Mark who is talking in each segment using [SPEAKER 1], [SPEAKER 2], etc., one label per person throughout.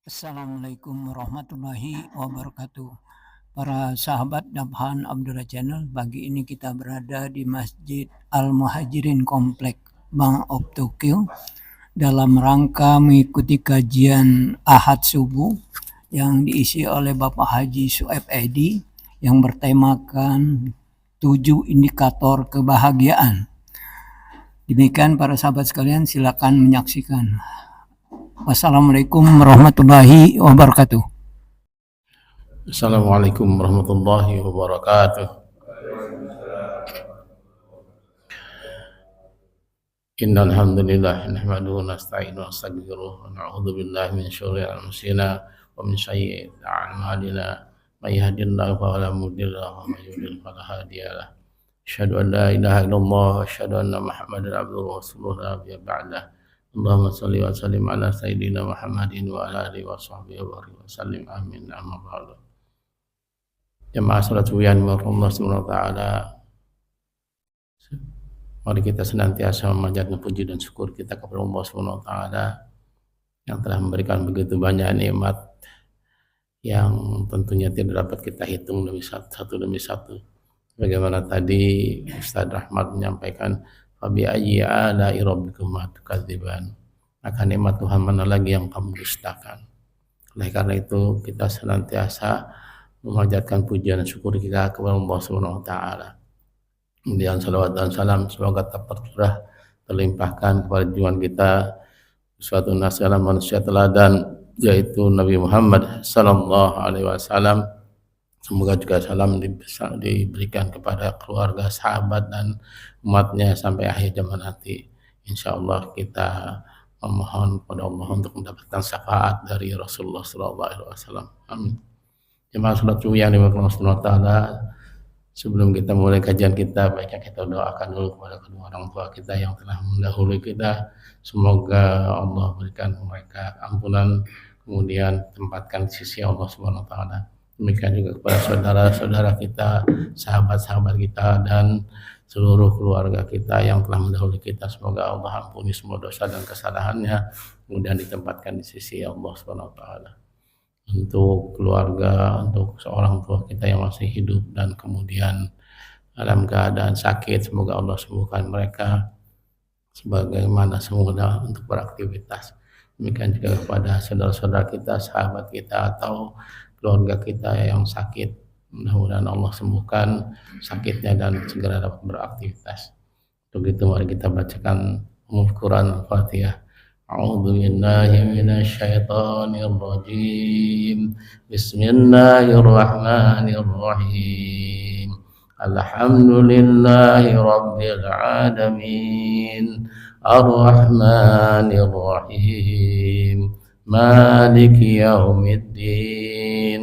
[SPEAKER 1] Assalamualaikum warahmatullahi wabarakatuh. Para sahabat Dabhan Abdullah Channel, pagi ini kita berada di Masjid Al-Muhajirin Komplek Bank of Tokyo dalam rangka mengikuti kajian Ahad Subuh yang diisi oleh Bapak Haji Sueb Edi yang bertemakan 7 indikator kebahagiaan. Demikian para sahabat sekalian, silakan menyaksikan. Wassalamualaikum warahmatullahi wabarakatuh.
[SPEAKER 2] Assalamualaikum warahmatullahi wabarakatuh. Innal hamdalillah nahmaduhu wa nasta'inuhu wa nastaghfiruh wa na'udzu billahi min syururi anfusina wa min sayyiati a'malina. May yahdihillahu fala mudilla lahu wa may yudlil fala hadiya lahu. Asyhadu an la ilaha illallah wa asyhadu anna Muhammadan abduhu wa rasuluhu la nabiyya ba'dah. Allahumma shalli wa sallim ala sayyidina Muhammadin wa ala alihi wa sahbihi wa sallim. Amin. Amma ba'du. Jemaah salat wiyan Allah Subhanahu wa taala. Mari kita senantiasa memanjatkan puji dan syukur kita kepada Allah Subhanahu wa taala yang telah memberikan begitu banyak nikmat yang tentunya tidak dapat kita hitung satu demi satu. Bagaimana tadi Ustaz Rahmat menyampaikan, fabi ayyi ala'i rabbikuma tukadziban. Maka nikmat Tuhan mana lagi yang kamu dustakan. Oleh karena itu kita senantiasa memanjatkan pujian dan syukur kita kepada Allah Subhanahu wa taala. Kemudian salawat dan salam semoga tercurah terlimpahkan kepada junjungan kita suatu naskah manusia teladan yaitu Nabi Muhammad sallallahu alaihi wasallam. Semoga juga salam diberikan kepada keluarga, sahabat dan umatnya sampai akhir zaman nanti. Insyaallah kita memohon kepada Allah untuk mendapatkan syafaat dari Rasulullah sallallahu alaihi wasallam. Amin. Jemaah salat yang dimiliki Allah Subhanahu wa taala, sebelum kita mulai kajian kita, baiknya kita doakan dulu kepada kedua orang tua kita yang telah mendahului kita. Semoga Allah berikan mereka ampunan, kemudian tempatkan di sisi Allah Subhanahu wa taala. Demikian juga kepada saudara-saudara kita, sahabat-sahabat kita dan seluruh keluarga kita yang telah mendahului kita. Semoga Allah ampuni semua dosa dan kesalahannya, kemudian ditempatkan di sisi Allah Subhanahu wa taala. Untuk keluarga, untuk seorang tua kita yang masih hidup dan kemudian dalam keadaan sakit, semoga Allah sembuhkan mereka sebagaimana semula untuk beraktivitas. Demikian juga kepada saudara-saudara kita, sahabat kita atau keluarga kita yang sakit, mudah-mudahan Allah sembuhkan sakitnya dan segera dapat beraktivitas. Untuk itu mari kita bacakan Quran Al-Fatihah. أعوذ بالله من الشيطان الرجيم بسم الله الرحمن الرحيم الحمد لله رب العالمين الرحمن الرحيم مالك يوم الدين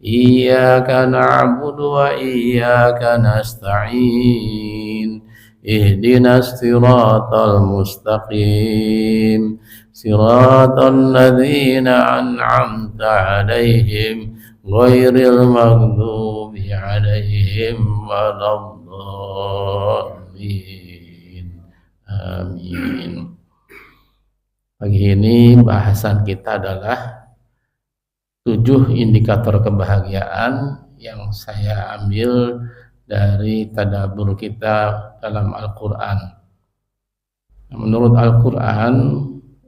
[SPEAKER 2] إياك نعبد وإياك نستعين اهدنا الصراط المستقيم صراط الذين أنعمت عليهم غير المغضوب عليهم ولا الضالين. Amin. Pagi ini bahasan kita adalah 7 indikator kebahagiaan yang saya ambil dari tadabbur kita dalam Al-Quran. Menurut Al-Quran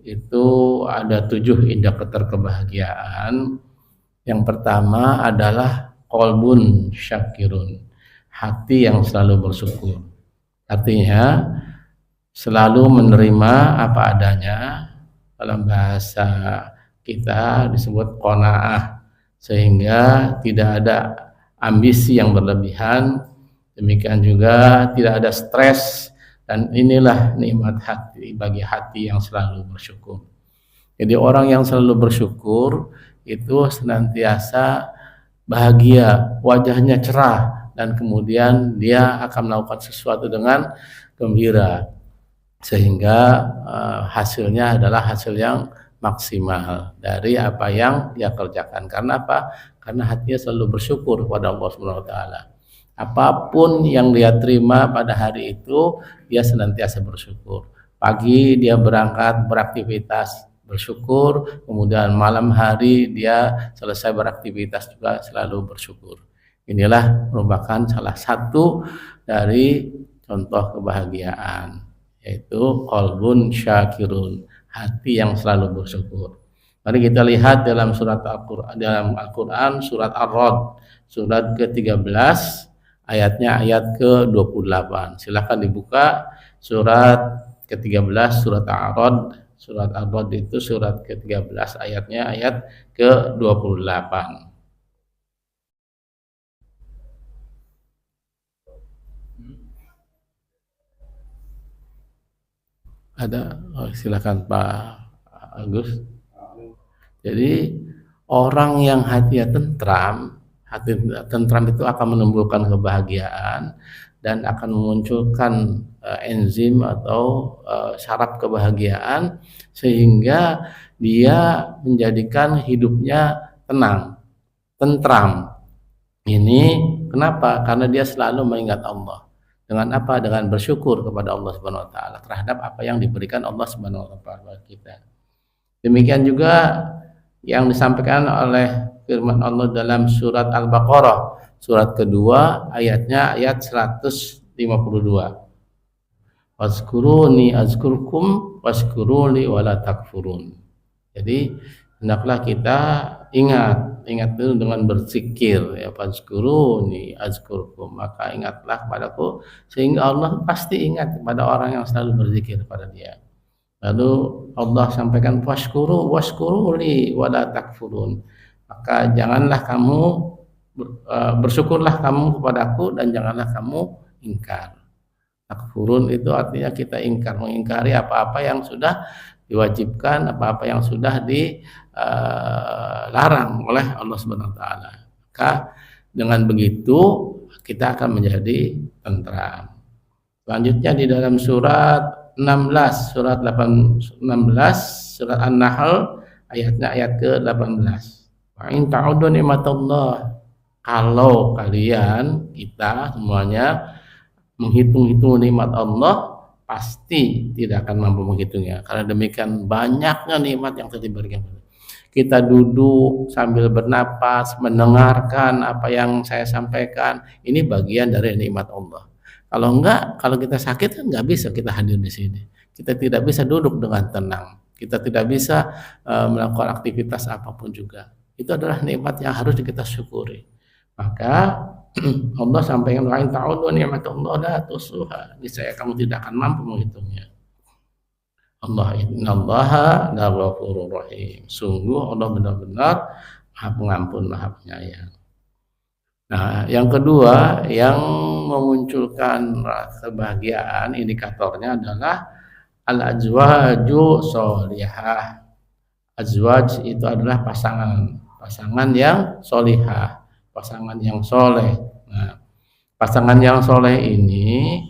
[SPEAKER 2] itu ada 7 indikator kebahagiaan. Yang pertama adalah qalbun syakirun, hati yang selalu bersyukur. Artinya selalu menerima apa adanya. Dalam bahasa kita disebut qanaah, sehingga tidak ada ambisi yang berlebihan. Demikian juga tidak ada stres, dan inilah nikmat hati bagi hati yang selalu bersyukur. Jadi orang yang selalu bersyukur itu senantiasa bahagia, wajahnya cerah, dan kemudian dia akan melakukan sesuatu dengan gembira, sehingga hasilnya adalah hasil yang maksimal dari apa yang dia kerjakan. Karena apa? Karena hatinya selalu bersyukur kepada Allah Subhanahu wa taala. Apapun yang dia terima pada hari itu, dia senantiasa bersyukur. Pagi dia berangkat beraktivitas, bersyukur, kemudian malam hari dia selesai beraktivitas juga selalu bersyukur. Inilah merupakan salah satu dari contoh kebahagiaan, yaitu qalbun syakirun, hati yang selalu bersyukur. Mari kita lihat dalam Al-Quran surat Ar-Ra'd surat ke-13 ayatnya ayat ke-28. Silakan dibuka surat ke-13 surat Ar-Ra'd. Surat Ar-Ra'd itu surat ke-13 ayatnya ayat ke-28. Ada? Oh, silakan Pak Agus. Jadi orang yang hatinya tentram, hati tentram itu akan menimbulkan kebahagiaan dan akan memunculkan enzim atau saraf kebahagiaan sehingga dia menjadikan hidupnya tenang, tentram. Ini kenapa? Karena dia selalu mengingat Allah. Dengan apa? Dengan bersyukur kepada Allah Subhanahu wa taala terhadap apa yang diberikan Allah Subhanahu wa taala kepada kita. Demikian juga yang disampaikan oleh firman Allah dalam surat Al-Baqarah surat kedua ayatnya ayat 152. Wazkuruni azkurkum wazkuruli wala takfurun. Jadi hendaklah kita ingat dulu dengan berzikir, ya, fazkuruni azkurkum, maka ingatlah kepadaku, sehingga Allah pasti ingat kepada orang yang selalu berzikir kepada dia. Lalu Allah sampaikan washkuruli wala takfurun, maka janganlah kamu bersyukurlah kamu kepadaku dan janganlah kamu ingkar. Takfurun itu artinya kita ingkar, mengingkari apa-apa yang sudah diwajibkan, apa-apa yang sudah dilarang oleh Allah Subhanahu wa taala. Maka dengan begitu kita akan menjadi tentram. Selanjutnya di dalam surat 16, surat 16, surat An-Nahl ayatnya ayat ke-18. Wa in ta'uddu nikmatallah, kalau kalian kita semuanya menghitung-hitung nikmat Allah, pasti tidak akan mampu menghitungnya, karena demikian banyaknya nikmat yang telah diberikan. Kita duduk sambil bernapas, mendengarkan apa yang saya sampaikan, ini bagian dari nikmat Allah. Kalau enggak, kalau kita sakit kan enggak bisa kita hadir di sini. Kita tidak bisa duduk dengan tenang. Kita tidak bisa melakukan aktivitas apapun juga. Itu adalah nikmat yang harus kita syukuri. Maka Allah sampaikan wa in ta'uddu ni'matallahi la tuhsuha, niscaya kamu tidak akan mampu menghitungnya. Allah innallaha laghafurur rahim. Sungguh Allah benar-benar Maha Pengampun, Maha Penyayang. Nah, yang kedua yang memunculkan kebahagiaan indikatornya adalah al-azwaju sholihah. Azwaj itu adalah pasangan yang sholihah, pasangan yang soleh. Nah, pasangan yang soleh ini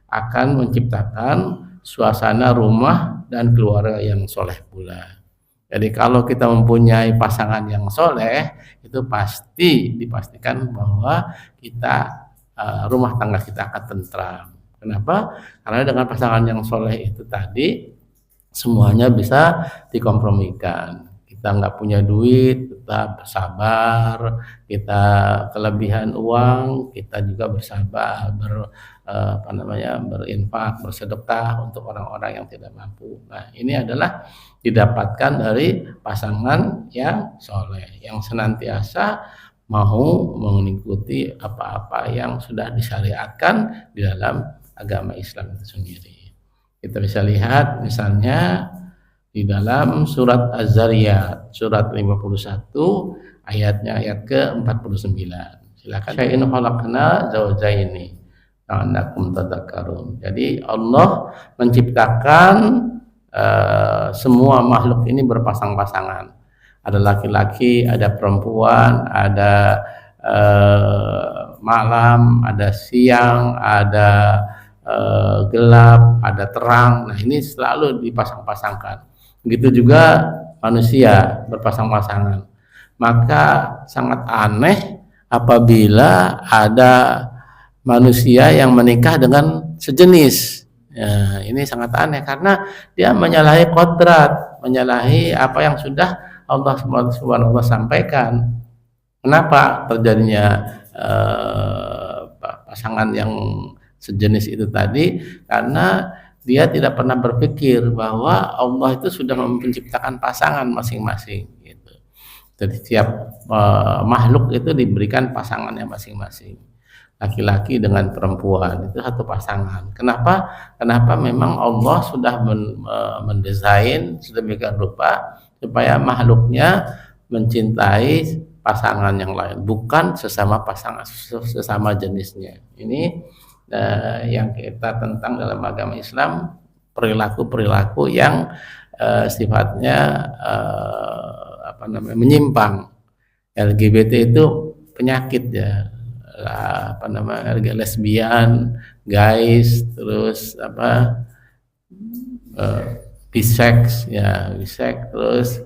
[SPEAKER 2] akan menciptakan suasana rumah dan keluarga yang soleh pula. Jadi kalau kita mempunyai pasangan yang soleh, itu pasti dipastikan bahwa kita rumah tangga kita akan tentram. Kenapa? Karena dengan pasangan yang soleh itu tadi semuanya bisa dikompromikan. Kita nggak punya duit, kita bersabar. Kita kelebihan uang, kita juga bersabar, berinfak, bersedekah untuk orang-orang yang tidak mampu. Nah, ini adalah didapatkan dari pasangan yang soleh, yang senantiasa mau mengikuti apa-apa yang sudah disyariatkan di dalam agama Islam itu sendiri. Kita bisa lihat misalnya di dalam surat Az-Zariyat surat 51 ayatnya ayat ke-49. Silakan. Syai'in khalaqna zawjaini la'allakum tadhakkarun. Jadi Allah menciptakan semua makhluk ini berpasang-pasangan. Ada laki-laki, ada perempuan, ada malam, ada siang, ada gelap, ada terang. Nah, ini selalu dipasang-pasangkan. Begitu juga manusia berpasang-pasangan. Maka sangat aneh apabila ada manusia yang menikah dengan sejenis. Ya, ini sangat aneh karena dia menyalahi kodrat. menyalahi apa yang sudah Allah Subhanahu wa Ta'ala sampaikan. Kenapa terjadinya pasangan yang sejenis itu tadi? Karena dia tidak pernah berpikir bahwa Allah itu sudah menciptakan pasangan masing-masing gitu. Jadi setiap makhluk itu diberikan pasangannya masing-masing. Laki-laki dengan perempuan itu satu pasangan. Kenapa? Kenapa memang Allah sudah mendesain sedemikian rupa supaya makhluknya mencintai pasangan yang lain, bukan sesama pasangan, sesama jenisnya. Ini yang kita tentang dalam agama Islam, perilaku-perilaku yang sifatnya menyimpang. LGBT itu penyakit ya, lesbian, guys, terus bisex ya, terus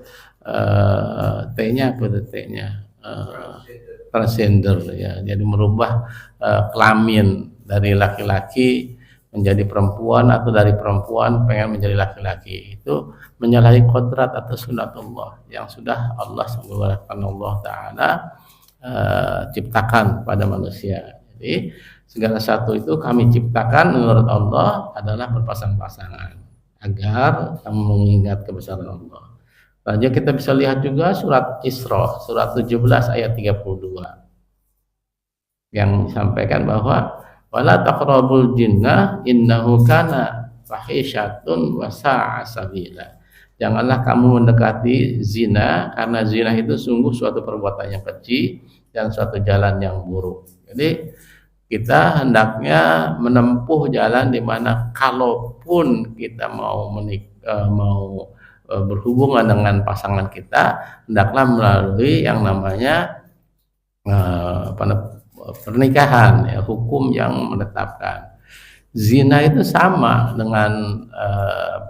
[SPEAKER 2] T-nya apa tuh T-nya? Transgender ya, jadi merubah kelamin dari laki-laki menjadi perempuan atau dari perempuan pengen menjadi laki-laki. Itu menyalahi kodrat atau sunatullah yang sudah Allah Subhanahu Ta'ala ciptakan pada manusia. Jadi segala satu itu kami ciptakan menurut Allah adalah berpasang-pasangan agar kamu mengingat kebesaran Allah. Lalu kita bisa lihat juga surat Isra, surat 17 ayat 32 yang disampaikan bahwa wala taqrabul jinna innahu kana fahisyatun wa sa'a sabila. Janganlah kamu mendekati zina, karena zina itu sungguh suatu perbuatan yang keji dan suatu jalan yang buruk. Jadi kita hendaknya menempuh jalan di mana kalaupun kita mau berhubungan dengan pasangan kita, hendaklah melalui yang namanya pernikahan, ya, hukum yang menetapkan. Zina itu sama dengan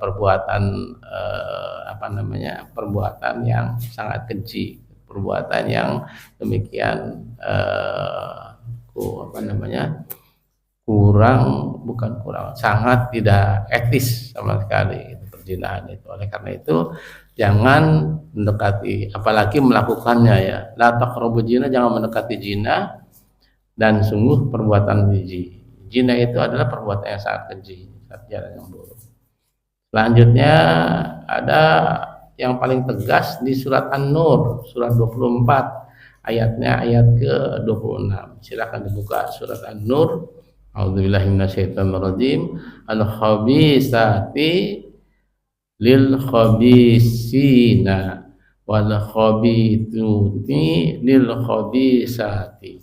[SPEAKER 2] perbuatan perbuatan yang sangat keji, perbuatan yang demikian sangat tidak etis sama sekali itu perzinahan itu. Oleh karena itu jangan mendekati, apalagi melakukannya ya. La taqrabu zina, jangan mendekati zina, dan sungguh perbuatan keji. Zina itu adalah perbuatan yang sangat keji, jalan yang buruk. Selanjutnya ada yang paling tegas di surat An-Nur, surat 24, ayat ke-26. Silakan dibuka surat An-Nur. A'udzubillahi minasyaitonirrajim. Al-khabisati lil khabisina wal khabituti lil khabisati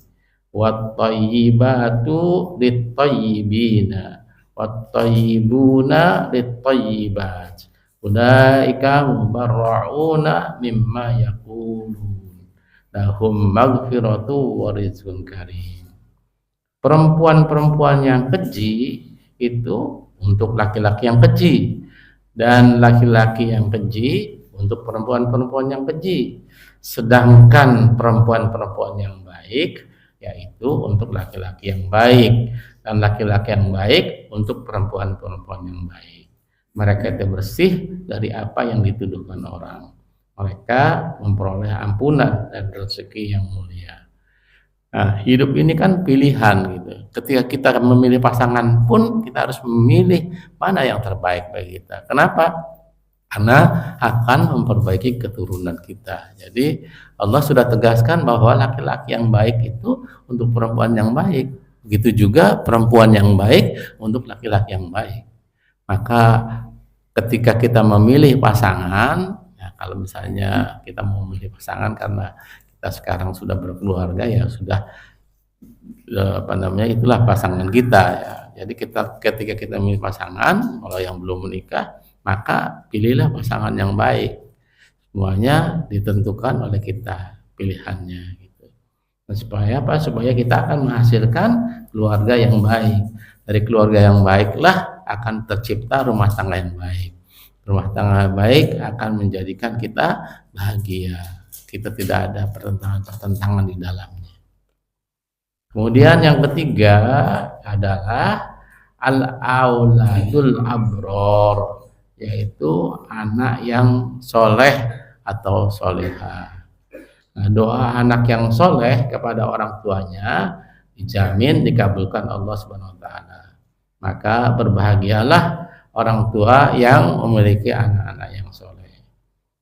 [SPEAKER 2] wat tayyibatu lit tayyibina wat tayyibuna lit tayyibat ulaika mubarra'una mimma yaqulun lahum maghfiratu wa rizqun karim. Perempuan-perempuan yang keji itu untuk laki-laki yang keji, dan laki-laki yang keji untuk perempuan-perempuan yang keji. Sedangkan perempuan-perempuan yang baik yaitu untuk laki-laki yang baik, dan laki-laki yang baik untuk perempuan-perempuan yang baik. Mereka itu bersih dari apa yang dituduhkan orang. Mereka memperoleh ampunan dan rezeki yang mulia. Nah, hidup ini kan pilihan gitu. Ketika kita memilih pasangan pun kita harus memilih mana yang terbaik bagi kita. Kenapa? Karena akan memperbaiki keturunan kita. Jadi Allah sudah tegaskan bahwa laki-laki yang baik itu untuk perempuan yang baik. Begitu juga perempuan yang baik untuk laki-laki yang baik. Maka ketika kita memilih pasangan, ya kalau misalnya kita mau memilih pasangan karena kita sekarang sudah berkeluarga, ya sudah itulah pasangan kita ya. Jadi ketika kita memilih pasangan, kalau yang belum menikah, maka pilihlah pasangan yang baik. Semuanya ditentukan oleh kita pilihannya gitu. Dan supaya apa? Supaya kita akan menghasilkan keluarga yang baik. Dari keluarga yang baiklah akan tercipta rumah tangga yang baik. Rumah tangga baik akan menjadikan kita bahagia. Kita tidak ada pertentangan di dalamnya. Kemudian yang ketiga adalah al-auladul abror, yaitu anak yang soleh atau soleha. Nah, doa anak yang soleh kepada orang tuanya dijamin dikabulkan Allah Subhanahu wa taala. Maka berbahagialah orang tua yang memiliki anak-anak yang soleh.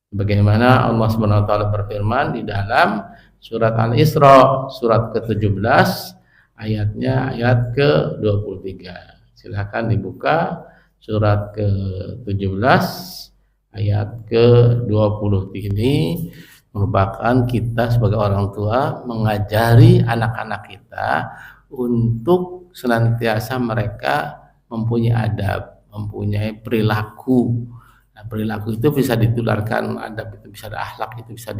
[SPEAKER 2] Bagaimana Allah Subhanahu wa taala berfirman di dalam surat Al-Isra surat ke-17 ayatnya ayat ke-23. Silakan dibuka surat ke-17 ayat ke-20 ini merupakan kita sebagai orang tua mengajari anak-anak kita untuk senantiasa mereka mempunyai adab, mempunyai perilaku. Nah, perilaku itu bisa ditularkan, adab itu bisa ada, akhlak itu bisa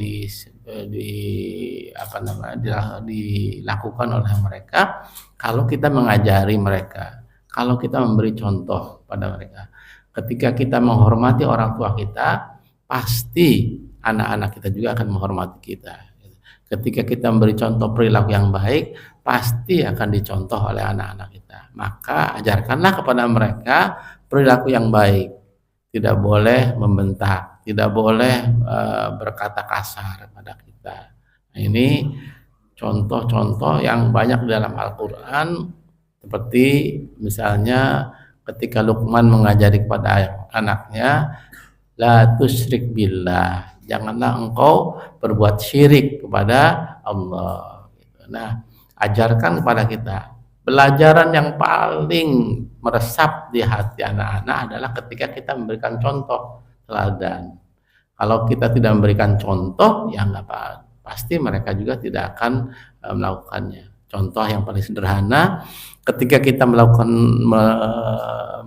[SPEAKER 2] dilakukan oleh mereka kalau kita mengajari mereka, kalau kita memberi contoh pada mereka. Ketika kita menghormati orang tua kita, pasti anak-anak kita juga akan menghormati kita. Ketika kita memberi contoh perilaku yang baik, pasti akan dicontoh oleh anak-anak kita. Maka ajarkanlah kepada mereka perilaku yang baik. Tidak boleh membentak, tidak boleh berkata kasar pada kita. Nah, ini contoh-contoh yang banyak dalam Al-Quran, seperti misalnya ketika Luqman mengajari kepada anaknya, la tusyrik billah, janganlah engkau berbuat syirik kepada Allah. Nah, ajarkan kepada kita. Pelajaran yang paling meresap di hati anak-anak adalah ketika kita memberikan contoh teladan. Kalau kita tidak memberikan contoh, ya nggak apa, pasti mereka juga tidak akan melakukannya. Contoh yang paling sederhana, ketika kita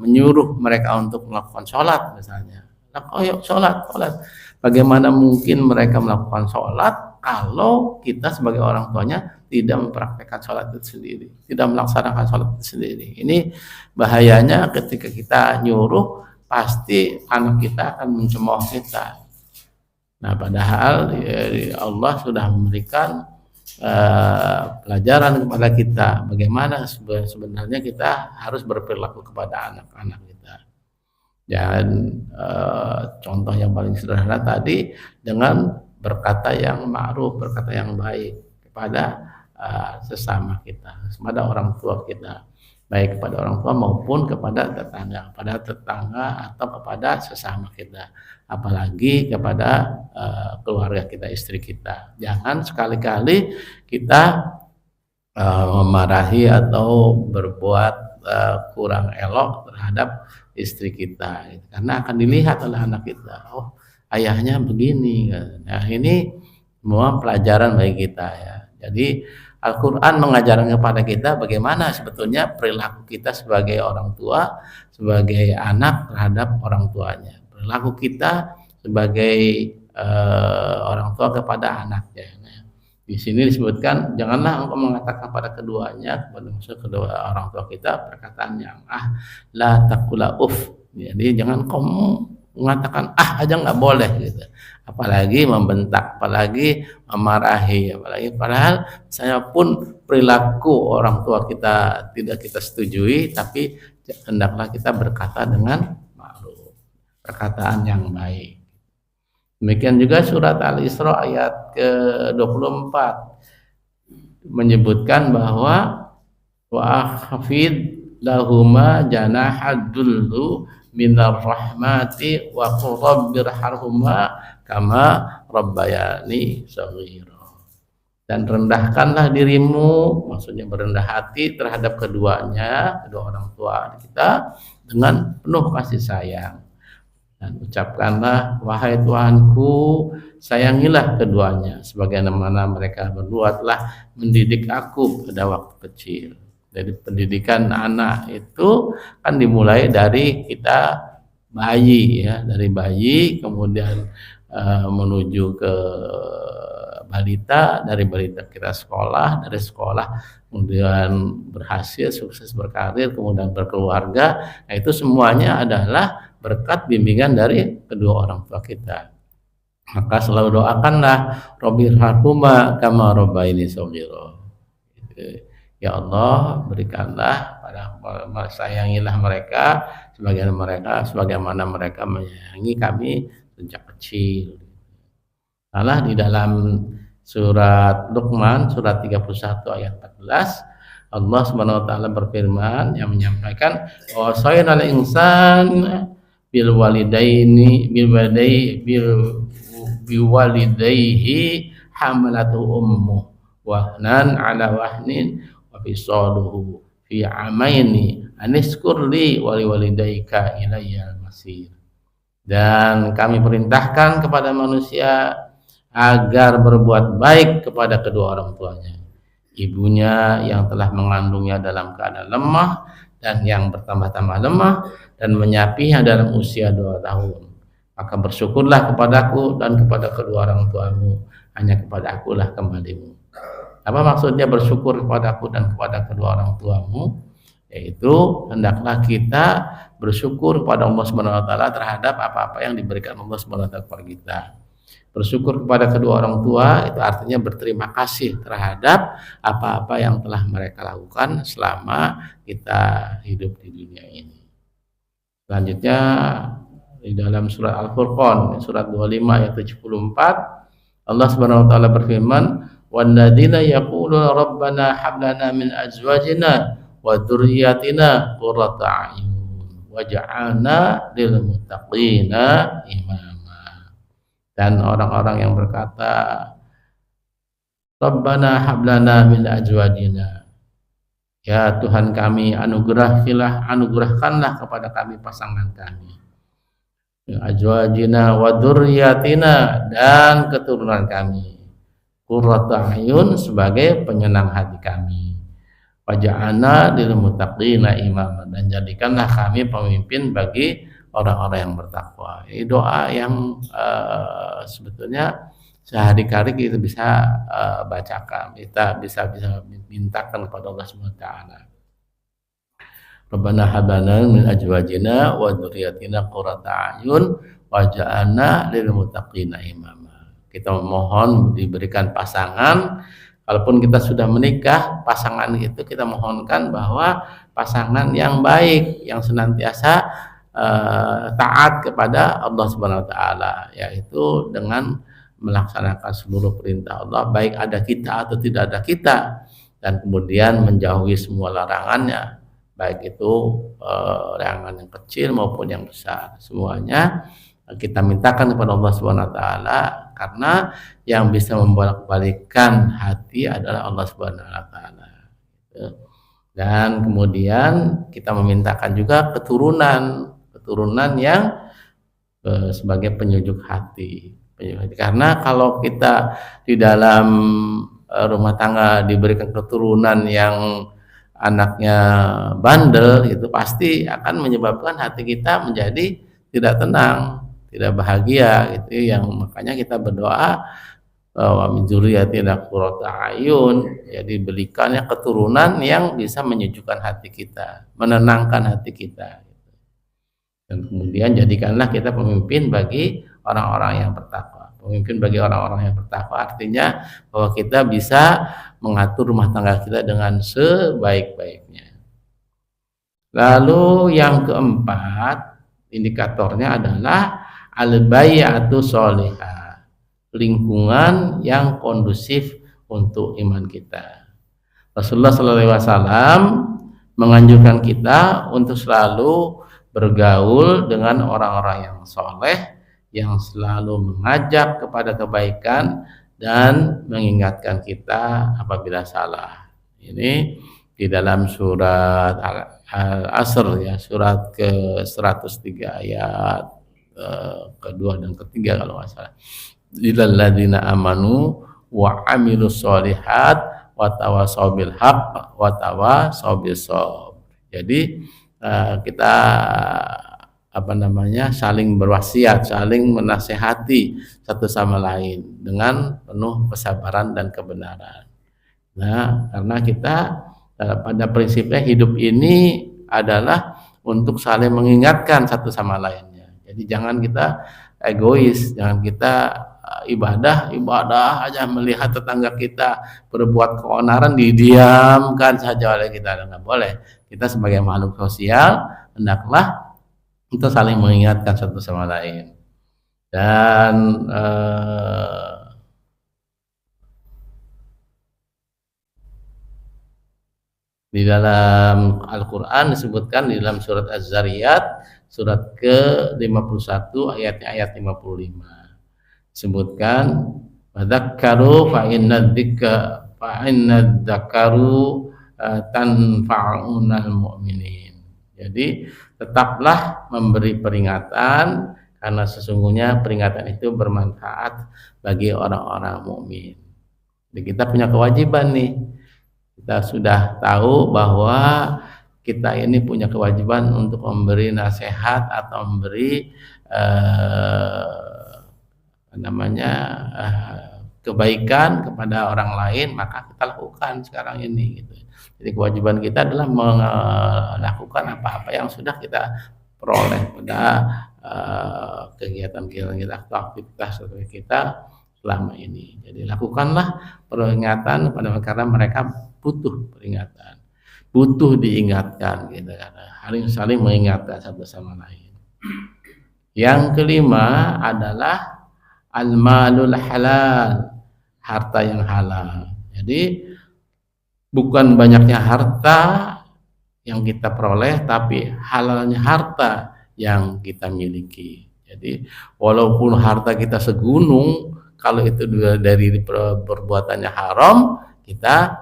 [SPEAKER 2] menyuruh mereka untuk melakukan sholat misalnya. Oh yuk sholat. Bagaimana mungkin mereka melakukan sholat kalau kita sebagai orang tuanya tidak mempraktekkan sholat itu sendiri, tidak melaksanakan sholat itu sendiri. Ini bahayanya ketika kita nyuruh, pasti anak kita akan mencemooh kita. Nah, padahal Allah sudah memberikan pelajaran kepada kita bagaimana sebenarnya kita harus berperilaku kepada anak-anak kita. Dan contoh yang paling sederhana tadi, dengan berkata yang ma'ruf, berkata yang baik kepada sesama kita, kepada orang tua kita, baik kepada orang tua maupun kepada tetangga atau kepada sesama kita, apalagi kepada keluarga kita, istri kita. Jangan sekali-kali kita memarahi atau berbuat kurang elok terhadap istri kita, karena akan dilihat oleh anak kita, oh ayahnya begini. Nah, ini semua pelajaran bagi kita ya. Jadi Al-Quran mengajarkan kepada kita bagaimana sebetulnya perilaku kita sebagai orang tua, sebagai anak terhadap orang tuanya, perilaku kita sebagai orang tua kepada anaknya. Nah, di sini disebutkan, janganlah engkau mengatakan pada keduanya, kepada kedua orang tua kita, perkataan yang la taqula uff. Jadi jangan kamu mengatakan aja nggak boleh gitu, apalagi membentak, apalagi memarahi, apalagi padahal saya pun perilaku orang tua kita tidak kita setujui, tapi hendaklah kita berkata dengan ma'ruf, perkataan yang baik. Demikian juga surat Al-Isra ayat ke-24 menyebutkan bahwa wa akhfid lahuma janahad dzulli minar rahmati wa qur rabbirhamhuma kama rabbayani shaghira. Dan rendahkanlah dirimu, maksudnya berendah hati terhadap kedua orang tua kita dengan penuh kasih sayang. Dan ucapkanlah, wahai Tuhanku, sayangilah keduanya sebagaimana mereka berdua telah mendidik aku pada waktu kecil. Jadi pendidikan anak itu kan dimulai dari kita bayi ya, dari bayi kemudian menuju ke balita, dari balita kita sekolah, dari sekolah kemudian berhasil, sukses berkarir, kemudian berkeluarga. Nah, itu semuanya adalah berkat bimbingan dari kedua orang tua kita. Maka selalu doakanlah, Rabbirhamhuma kama rabbayani shaghira. Ya Allah, berikanlah sayangilah mereka sebagaimana mereka menyayangi kami sejak kecil. Malah di dalam surat Luqman surat 31 ayat 14 Allah Subhanahu wa taala berfirman yang menyampaikan wasainal insan bil walidayhi hamalatu ummu wahnan ala wahnin wa fisaluhu fi amaini aniskur li wali walidayka ilayya masir. Dan kami perintahkan kepada manusia agar berbuat baik kepada kedua orang tuanya, ibunya yang telah mengandungnya dalam keadaan lemah dan yang bertambah-tambah lemah dan menyapinya dalam usia 2 tahun. Maka bersyukurlah kepadaku dan kepada kedua orang tuamu, hanya kepada akulah kembalimu. Apa maksudnya bersyukur kepadaku dan kepada kedua orang tuamu? Yaitu hendaklah kita bersyukur kepada Allah Subhanahu wa taala terhadap apa-apa yang diberikan Allah Subhanahu wa taala kepada kita. Bersyukur kepada kedua orang tua itu artinya berterima kasih terhadap apa-apa yang telah mereka lakukan selama kita hidup di dunia ini. Selanjutnya di dalam surat Al-Furqan surat 25 ayat 74 Allah Subhanahu wa taala berfirman walladzina yaquluna rabbana hab lana min azwajina wa dzurriyyatina qurrata a'yun waj'alna lil muttaqina imama. Dan orang-orang yang berkata Rabbana hablana min azwajina, ya Tuhan kami anugerahkanlah kepada kami pasangan kami, azwajina wa dzurriyyatina, dan keturunan kami, qurrata a'yun, sebagai penyenang hati kami, waj'alna lil muttaqina imama, dan jadikanlah kami pemimpin bagi orang-orang yang bertakwa. Ini doa yang sebetulnya sehari-hari kita bisa bacakan, kita bisa mintakan kepada Allah Subhanahu wa taala. Rabbana hab lana min azwajina wa dzurriyyatina qurrata a'yun waj'alna lil muttaqina imama. Kita memohon diberikan pasangan, kalaupun kita sudah menikah, pasangan itu kita mohonkan bahwa pasangan yang baik, yang senantiasa taat kepada Allah Subhanahu wa taala, yaitu dengan melaksanakan seluruh perintah Allah, baik ada kita atau tidak ada kita, dan kemudian menjauhi semua larangannya, baik itu larangan yang kecil maupun yang besar. Semuanya kita mintakan kepada Allah Subhanahu wa taala, karena yang bisa membolak-balikkan hati adalah Allah Subhanahu wa taala. Dan kemudian kita memintakan juga keturunan yang sebagai penyujuk hati. Karena kalau kita di dalam rumah tangga diberikan keturunan yang anaknya bandel, itu pasti akan menyebabkan hati kita menjadi tidak tenang, tidak bahagia. Itu yang makanya kita berdoa wa min dzurriyyatina qurrata a'yun, jadi berikannya keturunan yang bisa menyejukkan hati kita, menenangkan hati kita. Dan kemudian jadikanlah kita pemimpin bagi orang-orang yang bertakwa. Pemimpin bagi orang-orang yang bertakwa artinya bahwa kita bisa mengatur rumah tangga kita dengan sebaik-baiknya. Lalu yang keempat, indikatornya adalah al-bai'atu sholihah, lingkungan yang kondusif untuk iman kita. Rasulullah SAW menganjurkan kita untuk selalu bergaul dengan orang-orang yang soleh, yang selalu mengajak kepada kebaikan dan mengingatkan kita apabila salah. Ini di dalam surat Al-Asr, ya, surat ke-103 ayat kedua dan ketiga kalau nggak salah. Illal ladzina amanu wa amilus sholihat wa tawasaw bil haqq wa tawasaw bis sabr. Jadi kita saling berwasiat, saling menasehati satu sama lain dengan penuh kesabaran dan kebenaran. Nah, karena kita pada prinsipnya hidup ini adalah untuk saling mengingatkan satu sama lainnya. Jadi jangan kita egois, jangan kita ibadah aja melihat tetangga kita berbuat keonaran didiamkan saja oleh kita, nggak boleh. Kita sebagai makhluk sosial hendaklah untuk saling mengingatkan satu sama lain. Dan di dalam Al-Quran disebutkan di dalam surat Az-Zariyat surat ke-51 ayat 55 disebutkan fadzakkaru fa inna dzakaru tanfa'unal mu'minin. Jadi tetaplah memberi peringatan karena sesungguhnya peringatan itu bermanfaat bagi orang-orang mukmin. Jadi kita punya kewajiban nih. Kita sudah tahu bahwa kita ini punya kewajiban untuk memberi nasihat atau memberi kebaikan kepada orang lain, maka kita lakukan sekarang ini gitu. Jadi kewajiban kita adalah melakukan apa-apa yang sudah kita peroleh pada kegiatan kita atau aktivitas kita selama ini. Jadi lakukanlah peringatan pada karena mereka butuh peringatan, butuh diingatkan gitu kan. Saling mengingatkan satu sama lain. Yang kelima adalah al-malul halal, harta yang halal. Jadi bukan banyaknya harta yang kita peroleh, tapi halalnya harta yang kita miliki. Jadi walaupun harta kita segunung, kalau itu dari perbuatannya haram, kita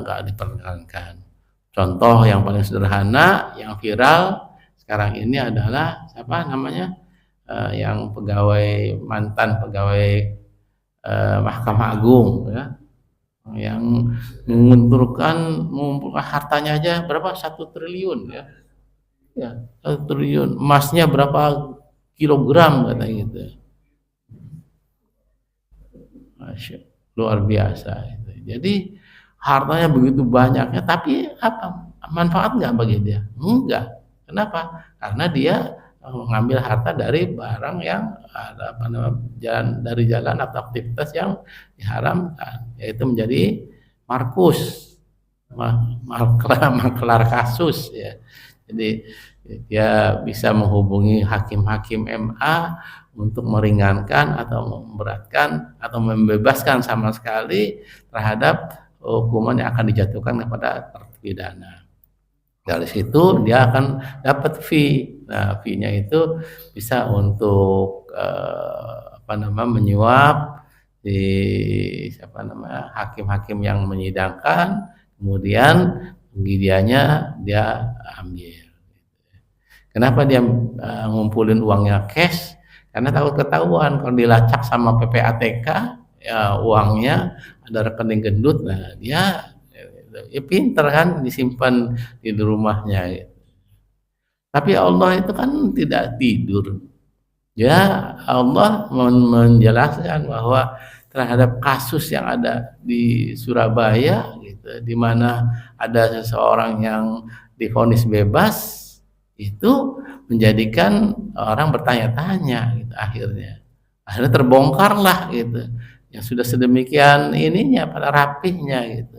[SPEAKER 2] nggak diperkenankan. Contoh yang paling sederhana, yang viral sekarang ini adalah siapa namanya, yang mantan pegawai Mahkamah Agung, ya, yang mengumpulkan hartanya aja berapa 1 triliun ya, 1 triliun, emasnya berapa kilogram katanya gitu. Masya, luar biasa itu. Jadi hartanya begitu banyaknya, tapi apa manfaat nggak bagi dia? Enggak. Kenapa? Karena dia mengambil harta dari barang yang ada jalan atau aktivitas yang diharamkan, yaitu menjadi markus, maklar kasus ya. Jadi dia bisa menghubungi hakim-hakim MA untuk meringankan atau memberatkan atau membebaskan sama sekali terhadap hukuman yang akan dijatuhkan kepada terpidana. Dari situ dia akan dapat fee. Nah, fee-nya itu bisa untuk menyuap di hakim-hakim yang menyidangkan, kemudian dianya dia ambil. Kenapa dia ngumpulin uangnya cash? Karena takut ketahuan kalau dilacak sama PPATK, ya uangnya ada rekening gendut, nah dia ya pinter kan disimpan di rumahnya gitu. Tapi Allah itu kan tidak tidur. Ya, Allah menjelaskan bahwa terhadap kasus yang ada di Surabaya gitu, di mana ada seseorang yang divonis bebas, itu menjadikan orang bertanya-tanya gitu, akhirnya terbongkarlah gitu, yang sudah sedemikian ininya pada rapihnya gitu,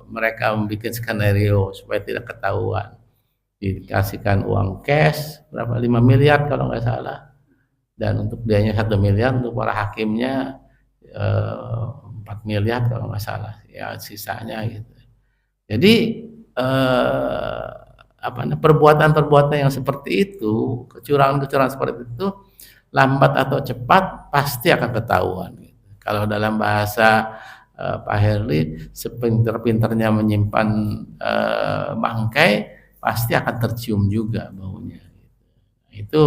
[SPEAKER 2] mereka membuat skenario supaya tidak ketahuan, dikasihkan uang cash berapa 5 miliar kalau nggak salah, dan untuk dianya 1 miliar, untuk para hakimnya 4 miliar kalau nggak salah ya, sisanya gitu. Jadi perbuatan-perbuatan yang seperti itu, kecurangan-kecurangan seperti itu, lambat atau cepat pasti akan ketahuan gitu. Kalau dalam bahasa Pak Herli, sepinter-pinternya menyimpan bangkai, pasti akan tercium juga baunya gitu. Itu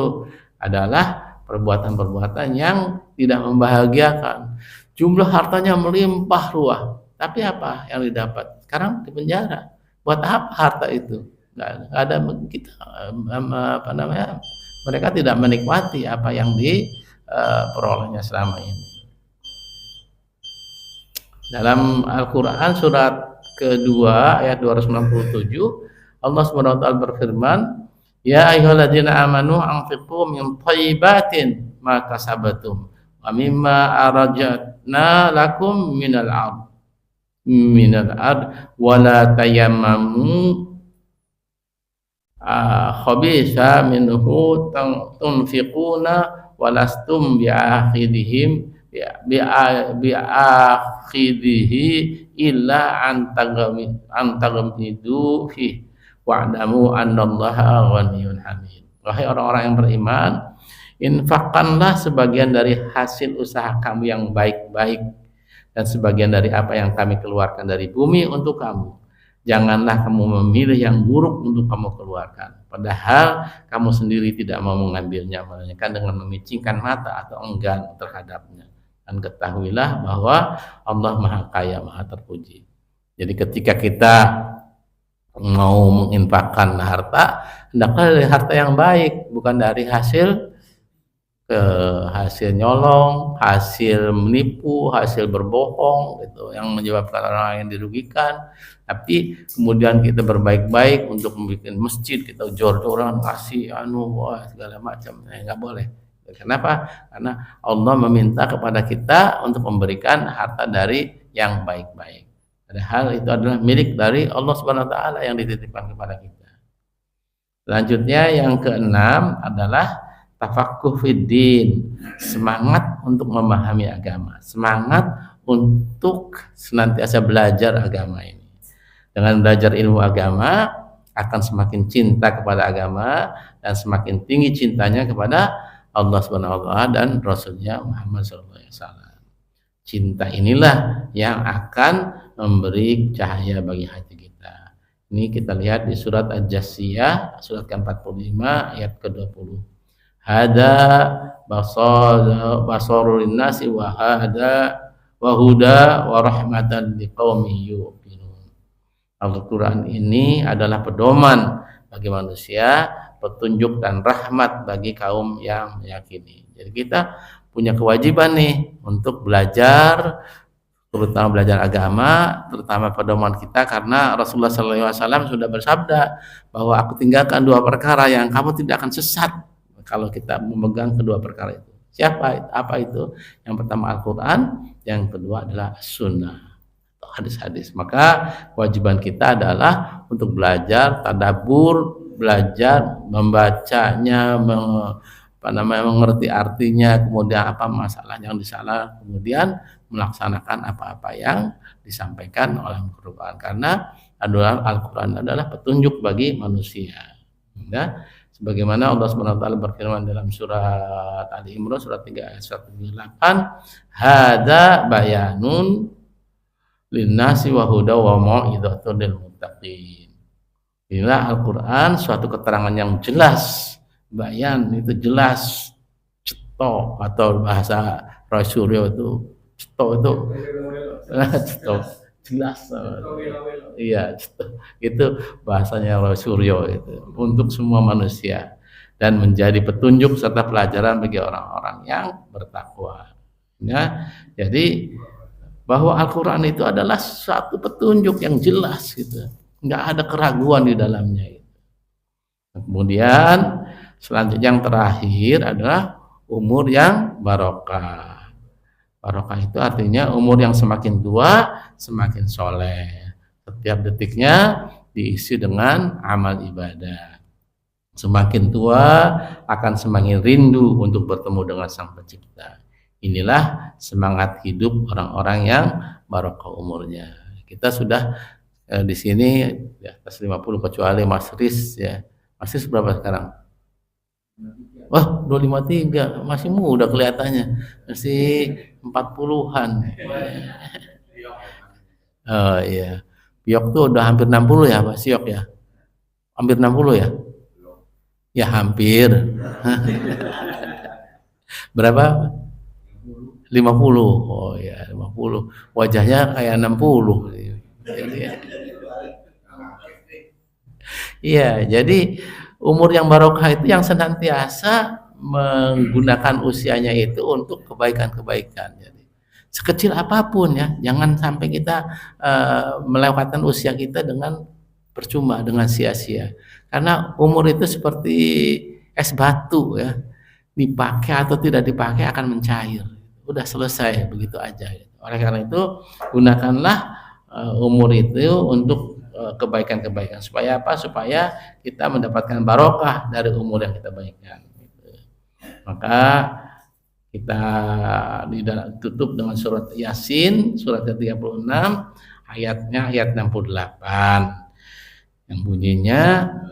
[SPEAKER 2] adalah perbuatan-perbuatan yang tidak membahagiakan. Jumlah hartanya melimpah ruah, tapi apa yang didapat? Sekarang di penjara. Buat apa harta itu? Nggak ada, kita mereka tidak menikmati apa yang diperolehnya selama ini. Dalam Al-Quran surat kedua ayat 297, Allah SWT berfirman, ya ayyuhalladzina amanu anfiqu min thayyibatin ma kasabatum wa mimma arajatna lakum minal ard wa la tayammamu khabisa minhu tunfiquna walastum bi'akhidihi illa antagamidu fi wa'lamu annallaha ghaniyun hamid. Wahai orang-orang yang beriman, infakkanlah sebagian dari hasil usaha kamu yang baik-baik dan sebagian dari apa yang kami keluarkan dari bumi untuk kamu. Janganlah kamu memilih yang buruk untuk kamu keluarkan, padahal kamu sendiri tidak mau mengambilnya, melainkan dengan memicingkan mata atau enggan terhadapnya. Dan ketahuilah bahwa Allah Maha Kaya, Maha Terpuji. Jadi ketika kita mau menginfakkan harta, hendaklah dari harta yang baik, bukan dari hasil nyolong, hasil menipu, hasil berbohong gitu, yang menyebabkan orang yang dirugikan. Tapi kemudian kita berbaik-baik untuk membuat masjid, kita jor-joran kasih segala macam, nggak boleh. Kenapa? Karena Allah meminta kepada kita untuk memberikan harta dari yang baik-baik. Padahal itu adalah milik dari Allah Subhanahu wa taala yang dititipkan kepada kita. Selanjutnya yang keenam adalah tafaqquh fiddin, semangat untuk memahami agama, semangat untuk senantiasa belajar agama ini. Dengan belajar ilmu agama akan semakin cinta kepada agama dan semakin tinggi cintanya kepada Allah Subhanahu wa taala dan Rasulnya Muhammad SAW. Cinta inilah yang akan memberi cahaya bagi hati kita. Ini kita lihat di surat Al-Jassiyah, surat ke-45 ayat ke-20. Hada basarul linnasi wa hada wa huda wa rahmatan liqaumin yu'minun. Al-Quran ini adalah pedoman bagi manusia, petunjuk dan rahmat bagi kaum yang meyakini. Jadi kita punya kewajiban nih untuk belajar, terutama belajar agama, terutama pedoman kita, karena Rasulullah SAW sudah bersabda bahwa aku tinggalkan dua perkara yang kamu tidak akan sesat kalau kita memegang kedua perkara itu. Apa itu? Yang pertama Al-Quran, yang kedua adalah Sunnah, hadis-hadis. Maka kewajiban kita adalah untuk belajar tadabbur, belajar membacanya, mengerti artinya, kemudian apa masalah yang disalah, kemudian melaksanakan apa-apa yang disampaikan oleh Al-Quran, karena Al-Quran adalah petunjuk bagi manusia. Ya, sebagaimana Allah Subhanahu wa taala berfirman dalam surat Ali Imran surat 3 ayat 108, hada bayanun linnasi wa huda wa mau'izatun lil muttaqin. Inilah Al-Quran, suatu keterangan yang jelas. Bayan itu jelas, cetok, atau bahasa Roy Suryo itu cetok itu cetok, jelas. Iya, cetok. Itu bahasanya Roy Suryo itu untuk semua manusia dan menjadi petunjuk serta pelajaran bagi orang-orang yang bertakwa. Ya, jadi bahwa Al-Quran itu adalah suatu petunjuk yang jelas gitu, nggak ada keraguan di dalamnya. Kemudian selanjutnya yang terakhir adalah umur yang barokah. Barokah itu artinya umur yang semakin tua semakin soleh, setiap detiknya diisi dengan amal ibadah. Semakin tua akan semakin rindu untuk bertemu dengan Sang Pencipta. Inilah semangat hidup orang-orang yang barokah umurnya. Kita sudah di sini di atas 50 kecuali Mas Riz ya. Mas Riz berapa sekarang? Wah, 253, masih muda kelihatannya. Masih 40-an. Oh iya. Piok tuh udah hampir 60 ya, Pak Siok ya? Hampir 60 ya? Ya hampir. Berapa? 50. Oh ya, 50. Wajahnya kayak 60. Iya, jadi umur yang barokah itu yang senantiasa menggunakan usianya itu untuk kebaikan-kebaikan. Jadi sekecil apapun ya, jangan sampai kita melewatkan usia kita dengan percuma, dengan sia-sia. Karena umur itu seperti es batu ya, dipakai atau tidak dipakai akan mencair. Udah selesai begitu aja. Oleh karena itu gunakanlah umur itu untuk kebaikan-kebaikan. Supaya apa? Supaya kita mendapatkan barokah dari umur yang kita baikkan. Gitu. Maka kita tutup dengan surat Yasin, surat ke-36, ayatnya ayat 68. Yang bunyinya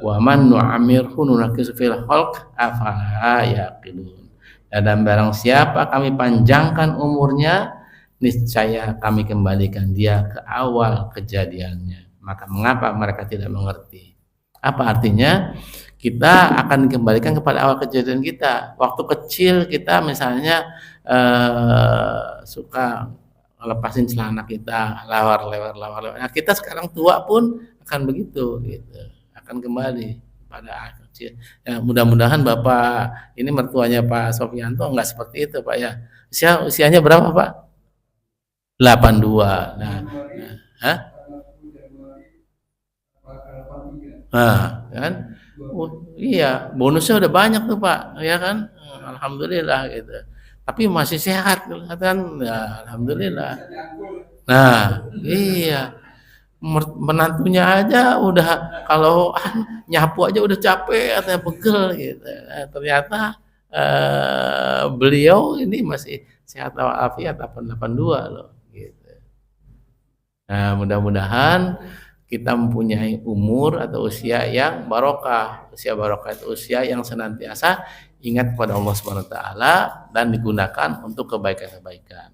[SPEAKER 2] wa man nu'amirhu nunakkis fil khalq afala yaqilun. Dan barang siapa kami panjangkan umurnya, niscaya kami kembalikan dia ke awal kejadiannya. Maka mengapa mereka tidak mengerti? Apa artinya? Kita akan dikembalikan kepada awal kejadian kita. Waktu kecil kita misalnya suka lepasin celana kita, lawar. Nah, kita sekarang tua pun akan begitu, gitu. Akan kembali pada kecil. Ya, mudah-mudahan Bapak ini mertuanya Pak Sofianto enggak seperti itu, Pak ya. Usianya berapa, Pak? 82. Hah? Nah, kan? Iya, bonusnya udah banyak tuh, Pak, ya kan? Alhamdulillah gitu. Tapi masih sehat kan? Ya, alhamdulillah. Nah, iya. Menantunya aja udah kalau nyapu aja udah capek atau pegel gitu. Nah, ternyata beliau ini masih sehat walafiat 82 loh gitu. Nah, mudah-mudahan kita mempunyai umur atau usia yang barokah. Usia barokah itu usia yang senantiasa ingat kepada Allah Subhanahu wa taala dan digunakan untuk kebaikan-kebaikan.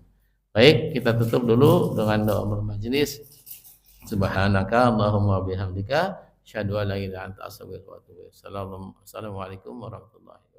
[SPEAKER 2] Baik, kita tutup dulu dengan doa bermajelis. Subhanaka Allahumma bihamdika asyhadu an la ilaha illa anta astaghfiruka wa atubu ilaik. Assalamualaikum warahmatullahi wabarakatuh.